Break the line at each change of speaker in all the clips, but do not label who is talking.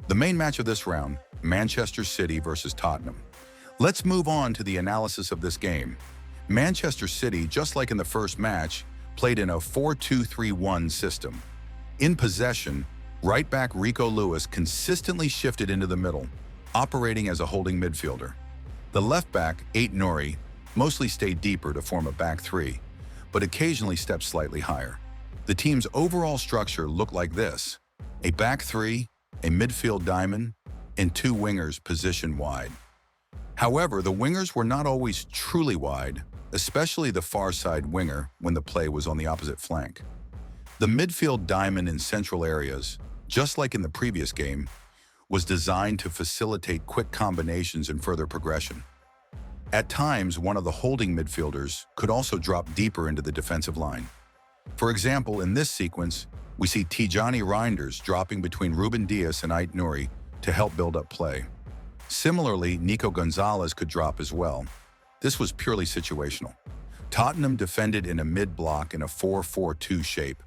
The main match of this round, Manchester City versus Tottenham. Let's move on to the analysis of this game. Manchester City, just like in the first match, played in a 4-2-3-1 system. In possession, right back Rico Lewis consistently shifted into the middle, operating as a holding midfielder. The left back, Ait-Nouri, mostly stayed deeper to form a back three, but occasionally stepped slightly higher. The team's overall structure looked like this: a back three, a midfield diamond, and two wingers positioned wide. However, the wingers were not always truly wide, especially the far side winger when the play was on the opposite flank. The midfield diamond in central areas, just like in the previous game, was designed to facilitate quick combinations and further progression. At times, one of the holding midfielders could also drop deeper into the defensive line. For example, in this sequence, we see Tijani Reinders dropping between Ruben Dias and Ait-Nouri to help build up play. Similarly, Nico Gonzalez could drop as well. This was purely situational. Tottenham defended in a mid-block in a 4-4-2 shape.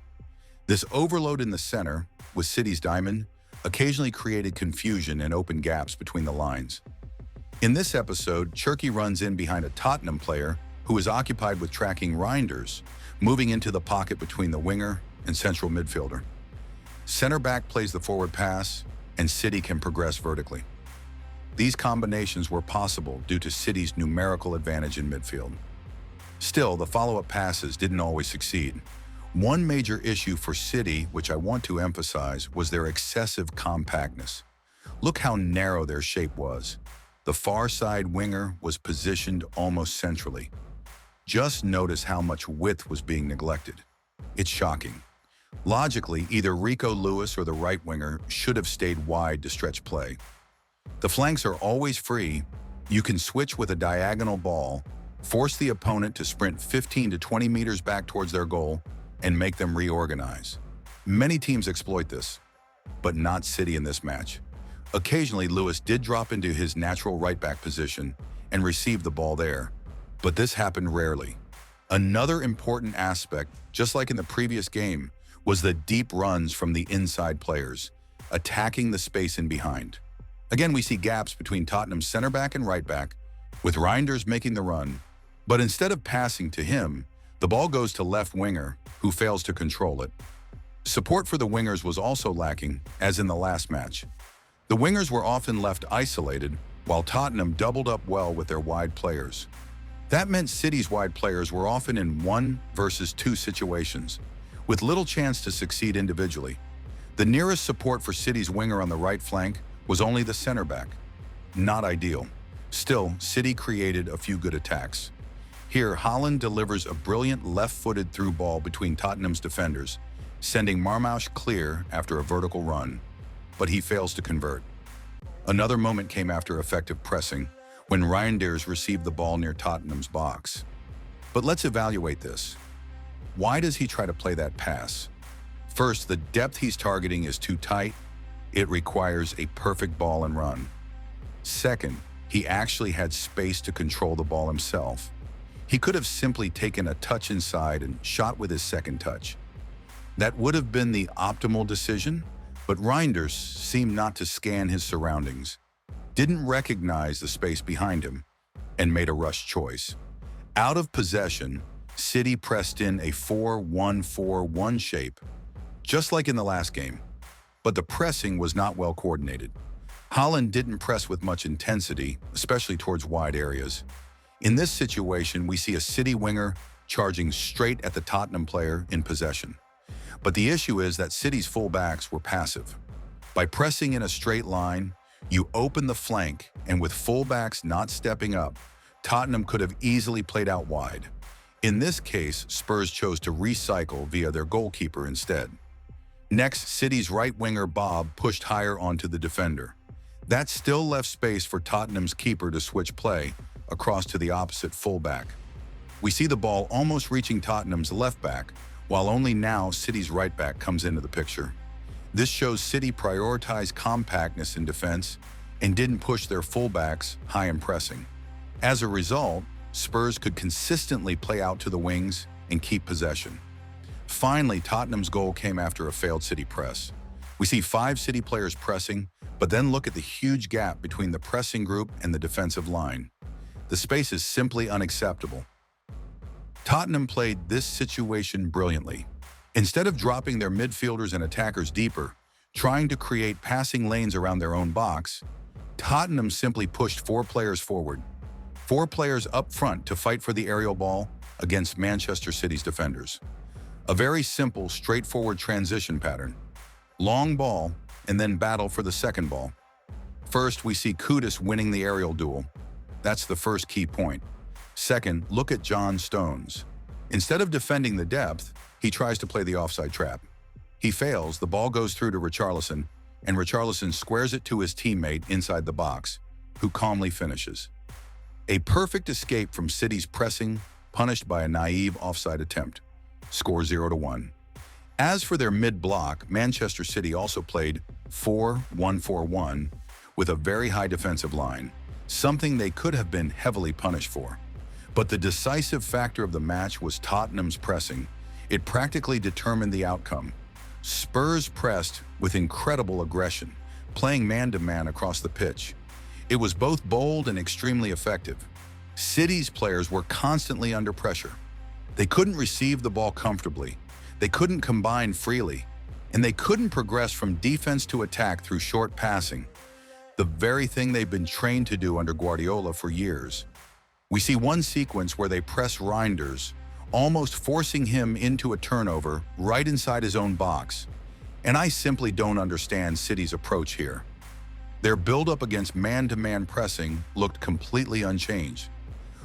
This overload in the center, with City's diamond, occasionally created confusion and open gaps between the lines. In this episode, Cherki runs in behind a Tottenham player who is occupied with tracking Reinders, moving into the pocket between the winger and central midfielder. Center back plays the forward pass, and City can progress vertically. These combinations were possible due to City's numerical advantage in midfield. Still, the follow-up passes didn't always succeed. One major issue for City, which I want to emphasize, was their excessive compactness. Look how narrow their shape was. The far side winger was positioned almost centrally. Just notice how much width was being neglected. It's shocking. Logically, either Rico Lewis or the right winger should have stayed wide to stretch play. The flanks are always free. You can switch with a diagonal ball, force the opponent to sprint 15 to 20 meters back towards their goal, and make them reorganize. Many teams exploit this, but not City in this match. Occasionally, Lewis did drop into his natural right-back position and receive the ball there, but this happened rarely. Another important aspect, just like in the previous game, was the deep runs from the inside players, attacking the space in behind. Again, we see gaps between Tottenham's center back and right back, with Reinders making the run, but instead of passing to him, the ball goes to left winger, who fails to control it. Support for the wingers was also lacking, as in the last match. The wingers were often left isolated, while Tottenham doubled up well with their wide players. That meant City's wide players were often in 1 versus 2 situations, with little chance to succeed individually. The nearest support for City's winger on the right flank was only the center back. Not ideal. Still, City created a few good attacks. Here, Haaland delivers a brilliant left-footed through ball between Tottenham's defenders, sending Marmoush clear after a vertical run, but he fails to convert. Another moment came after effective pressing, when Reinders received the ball near Tottenham's box. But let's evaluate this. Why does he try to play that pass? First, the depth he's targeting is too tight. It requires a perfect ball and run. Second, he actually had space to control the ball himself. He could have simply taken a touch inside and shot with his second touch. That would have been the optimal decision, but Reinders seemed not to scan his surroundings, didn't recognize the space behind him, and made a rush choice. Out of possession, City pressed in a 4-1-4-1 shape, just like in the last game, but the pressing was not well coordinated. Haaland didn't press with much intensity, especially towards wide areas. In this situation, we see a City winger charging straight at the Tottenham player in possession. But the issue is that City's fullbacks were passive. By pressing in a straight line, you open the flank, and with fullbacks not stepping up, Tottenham could have easily played out wide. In this case, Spurs chose to recycle via their goalkeeper instead. Next, City's right winger Bob pushed higher onto the defender. That still left space for Tottenham's keeper to switch play across to the opposite fullback. We see the ball almost reaching Tottenham's left back, while only now City's right back comes into the picture. This shows City prioritized compactness in defense and didn't push their fullbacks high in pressing. As a result, Spurs could consistently play out to the wings and keep possession. Finally, Tottenham's goal came after a failed City press. We see 5 City players pressing, but then look at the huge gap between the pressing group and the defensive line. The space is simply unacceptable. Tottenham played this situation brilliantly. Instead of dropping their midfielders and attackers deeper, trying to create passing lanes around their own box, Tottenham simply pushed 4 players forward, 4 players up front to fight for the aerial ball against Manchester City's defenders. A very simple, straightforward transition pattern. Long ball, and then battle for the second ball. First, we see Kudus winning the aerial duel. That's the first key point. Second, look at John Stones. Instead of defending the depth, he tries to play the offside trap. He fails, the ball goes through to Richarlison, and Richarlison squares it to his teammate inside the box, who calmly finishes. A perfect escape from City's pressing, punished by a naive offside attempt. Score 0-1. As for their mid-block, Manchester City also played 4-1-4-1 with a very high defensive line, something they could have been heavily punished for. But the decisive factor of the match was Tottenham's pressing. It practically determined the outcome. Spurs pressed with incredible aggression, playing man-to-man across the pitch. It was both bold and extremely effective. City's players were constantly under pressure. They couldn't receive the ball comfortably, they couldn't combine freely, and they couldn't progress from defense to attack through short passing, the very thing they've been trained to do under Guardiola for years. We see one sequence where they press Reinders, almost forcing him into a turnover right inside his own box. And I simply don't understand City's approach here. Their build-up against man-to-man pressing looked completely unchanged.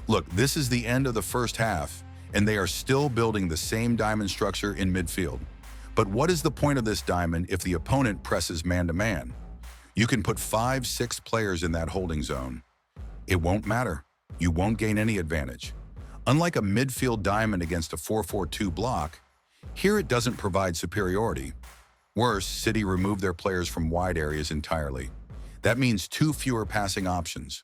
Look, this is the end of the first half, and they are still building the same diamond structure in midfield. But what is the point of this diamond if the opponent presses man-to-man? You can put 5-6 players in that holding zone. It won't matter. You won't gain any advantage. Unlike a midfield diamond against a 4-4-2 block, here it doesn't provide superiority. Worse, City removed their players from wide areas entirely. That means 2 fewer passing options.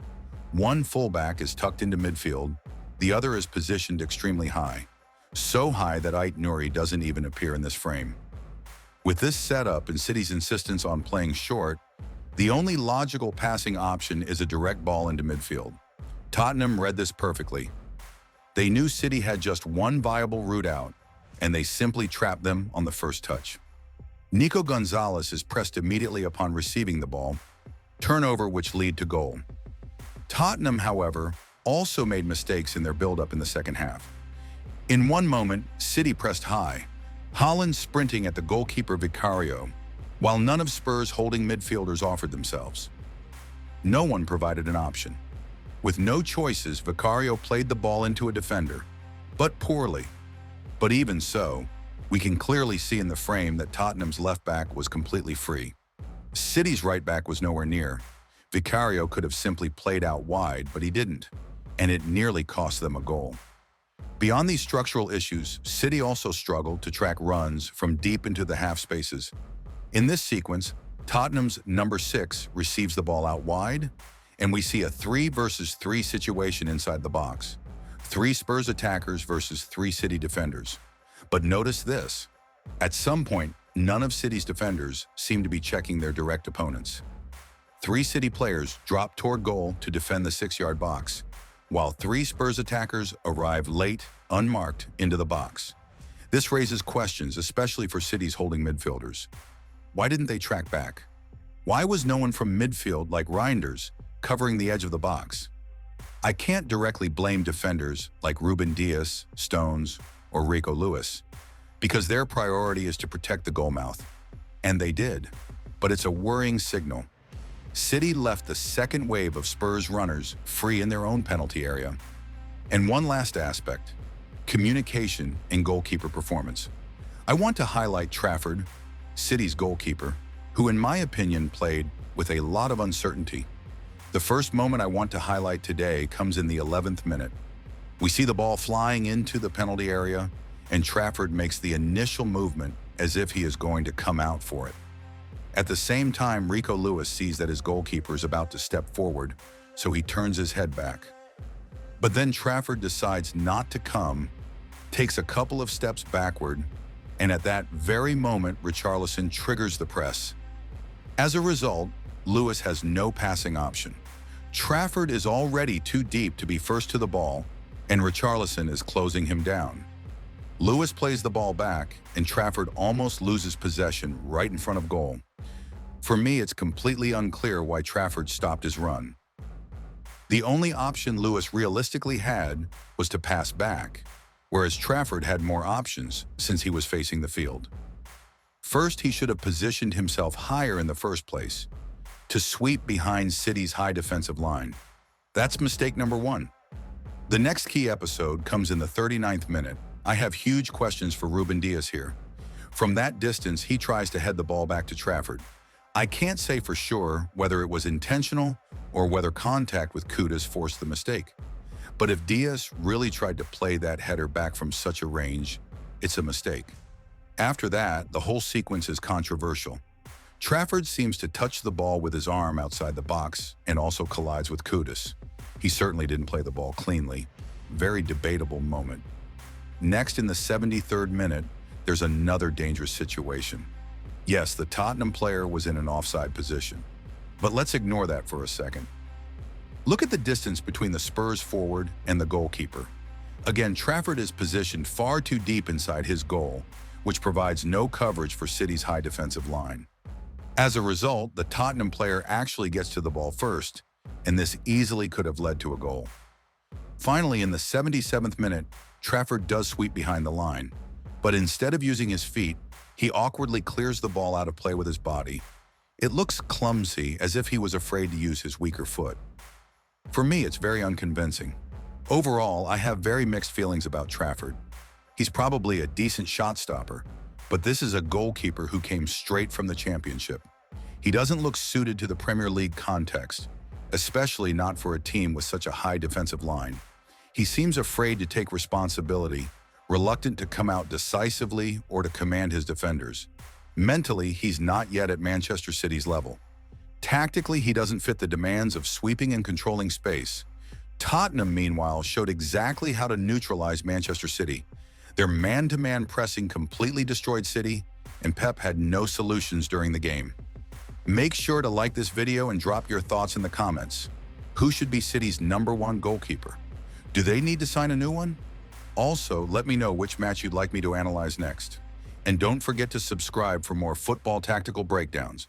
One fullback is tucked into midfield, the other is positioned extremely high. So high that Ait Nouri doesn't even appear in this frame. With this setup and City's insistence on playing short, the only logical passing option is a direct ball into midfield. Tottenham read this perfectly. They knew City had just one viable route out, and they simply trapped them on the first touch. Nico Gonzalez is pressed immediately upon receiving the ball, turnover which lead to goal. Tottenham, however, also made mistakes in their build-up in the second half. In one moment, City pressed high, Haaland sprinting at the goalkeeper Vicario, while none of Spurs' holding midfielders offered themselves. No one provided an option. With no choices, Vicario played the ball into a defender, but poorly. But even so, we can clearly see in the frame that Tottenham's left back was completely free. City's right back was nowhere near. Vicario could have simply played out wide, but he didn't, and it nearly cost them a goal. Beyond these structural issues, City also struggled to track runs from deep into the half spaces. In this sequence, Tottenham's number 6 receives the ball out wide, and we see a 3 versus 3 situation inside the box. 3 Spurs attackers versus 3 City defenders. But notice this. At some point, none of City's defenders seem to be checking their direct opponents. 3 City players drop toward goal to defend the 6-yard box, while 3 Spurs attackers arrive late, unmarked, into the box. This raises questions, especially for City's holding midfielders. Why didn't they track back? Why was no one from midfield like Reinders covering the edge of the box? I can't directly blame defenders like Ruben Dias, Stones, or Rico Lewis, because their priority is to protect the goalmouth. And they did. But it's a worrying signal. City left the second wave of Spurs runners free in their own penalty area. And one last aspect, communication and goalkeeper performance. I want to highlight Trafford, City's goalkeeper, who in my opinion played with a lot of uncertainty. The first moment I want to highlight today comes in the 11th minute. We see the ball flying into the penalty area, and Trafford makes the initial movement as if he is going to come out for it. At the same time, Rico Lewis sees that his goalkeeper is about to step forward, so he turns his head back. But then Trafford decides not to come, takes a couple of steps backward, and at that very moment, Richarlison triggers the press, As a result, Lewis has no passing option. Trafford is already too deep to be first to the ball, and Richarlison is closing him down. Lewis plays the ball back, and Trafford almost loses possession right in front of goal. For me, it's completely unclear why Trafford stopped his run. The only option Lewis realistically had was to pass back, whereas Trafford had more options since he was facing the field. First, he should have positioned himself higher in the first place, to sweep behind City's high defensive line. That's mistake number one. The next key episode comes in the 39th minute. I have huge questions for Ruben Dias here. From that distance, he tries to head the ball back to Trafford. I can't say for sure whether it was intentional or whether contact with Kudus forced the mistake. But if Dias really tried to play that header back from such a range, it's a mistake. After that, the whole sequence is controversial. Trafford seems to touch the ball with his arm outside the box and also collides with Kudus. He certainly didn't play the ball cleanly. Very debatable moment. Next, in the 73rd minute, there's another dangerous situation. Yes, the Tottenham player was in an offside position, but let's ignore that for a second. Look at the distance between the Spurs forward and the goalkeeper. Again, Trafford is positioned far too deep inside his goal, which provides no coverage for City's high defensive line. As a result, the Tottenham player actually gets to the ball first, and this easily could have led to a goal. Finally, in the 77th minute, Trafford does sweep behind the line, but instead of using his feet, he awkwardly clears the ball out of play with his body. It looks clumsy, as if he was afraid to use his weaker foot. For me, it's very unconvincing. Overall, I have very mixed feelings about Trafford. He's probably a decent shot stopper, but this is a goalkeeper who came straight from the Championship. He doesn't look suited to the Premier League context, especially not for a team with such a high defensive line. He seems afraid to take responsibility, reluctant to come out decisively or to command his defenders. Mentally, he's not yet at Manchester City's level. Tactically, he doesn't fit the demands of sweeping and controlling space. Tottenham, meanwhile, showed exactly how to neutralize Manchester City. Their man-to-man pressing completely destroyed City, and Pep had no solutions during the game. Make sure to like this video and drop your thoughts in the comments. Who should be City's #1 goalkeeper? Do they need to sign a new one? Also, let me know which match you'd like me to analyze next. And don't forget to subscribe for more football tactical breakdowns.